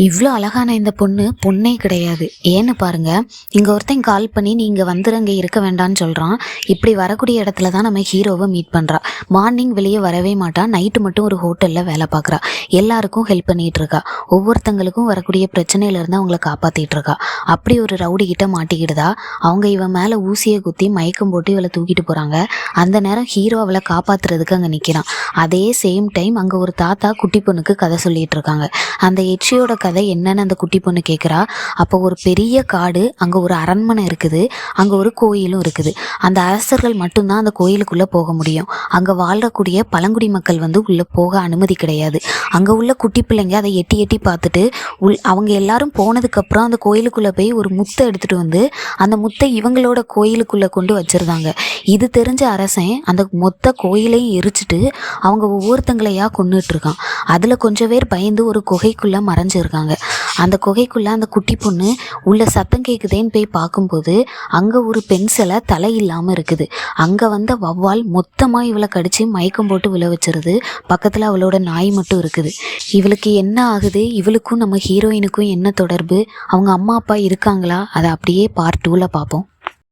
இவ்வளோ அழகான இந்த பொண்ணே கிடையாது. ஏன்னு பாருங்க, இங்கே ஒருத்தன் கால் பண்ணி நீங்கள் வந்துருங்க இருக்க வேண்டான்னு சொல்கிறான். இப்படி வரக்கூடிய இடத்துல தான் நம்ம ஹீரோவை மீட் பண்ணுறா. மார்னிங் வெளியே வரவே மாட்டா, நைட்டு மட்டும் ஒரு ஹோட்டலில் வேலை பார்க்குறா. எல்லாருக்கும் ஹெல்ப் பண்ணிகிட்டு இருக்கா. ஒவ்வொருத்தங்களுக்கும் வரக்கூடிய பிரச்சனையிலேருந்து அவங்கள காப்பாற்றிட்டு இருக்கா. அப்படி ஒரு ரவுடி கிட்ட மாட்டிக்கிடுதா. அவங்க இவன் மேலே ஊசியை குத்தி மயக்கம் போட்டு இவளை தூக்கிட்டு போகிறாங்க. அந்த நேரம் ஹீரோ அவளை காப்பாற்றுறதுக்கு அங்கே நிற்கிறான். அதே சேம் டைம் அங்கே ஒரு தாத்தா குட்டி பொண்ணுக்கு கதை சொல்லிகிட்டு இருக்காங்க. அந்த எச்சியோட கதை என்னன்னு அந்த குட்டி பொண்ணு கேட்குறா. அப்போ ஒரு பெரிய காடு, அங்கே ஒரு அரண்மனை இருக்குது, அங்கே ஒரு கோயிலும் இருக்குது. அந்த அரசர்கள் மட்டும்தான் அந்த கோயிலுக்குள்ளே போக முடியும். அங்கே வாழக்கூடிய பழங்குடி மக்கள் உள்ளே போக அனுமதி கிடையாது. அங்கே உள்ள குட்டி பிள்ளைங்க அதை எட்டி எட்டி பார்த்துட்டு அவங்க எல்லாரும் போனதுக்கப்புறம் அந்த கோயிலுக்குள்ளே போய் ஒரு முத்தை எடுத்துகிட்டு வந்து அந்த முத்தை இவங்களோட கோயிலுக்குள்ளே கொண்டு வச்சுருந்தாங்க. இது தெரிஞ்ச அரசன் அந்த மொத்த கோயிலையும் எரிச்சிட்டு அவங்க ஒவ்வொருத்தங்களையாக கொண்டுட்ருக்கான். அதில் கொஞ்சம் பேர் பயந்து ஒரு குகைக்குள்ளே மறைஞ்சிருக்காங்க. அந்த குகைக்குள்ளே அந்த குட்டி பொண்ணு உள்ள சத்தம் கேட்குதேன்னு போய் பார்க்கும்போது அங்கே ஒரு பெண் சிலை தலை இல்லாமல் இருக்குது. அங்கே வந்த வௌவால் மொத்தமாக இவளை கடித்து மயக்கம் போட்டு விழ வச்சிருது. பக்கத்தில் அவளோட நாய் மட்டும் இருக்குது. இவளுக்கு என்ன ஆகுது, இவளுக்கும் நம்ம ஹீரோயினுக்கும் என்ன தொடர்பு, அவங்க அம்மா அப்பா இருக்காங்களா, அதை அப்படியே பார்ட் 2ல் பார்ப்போம்.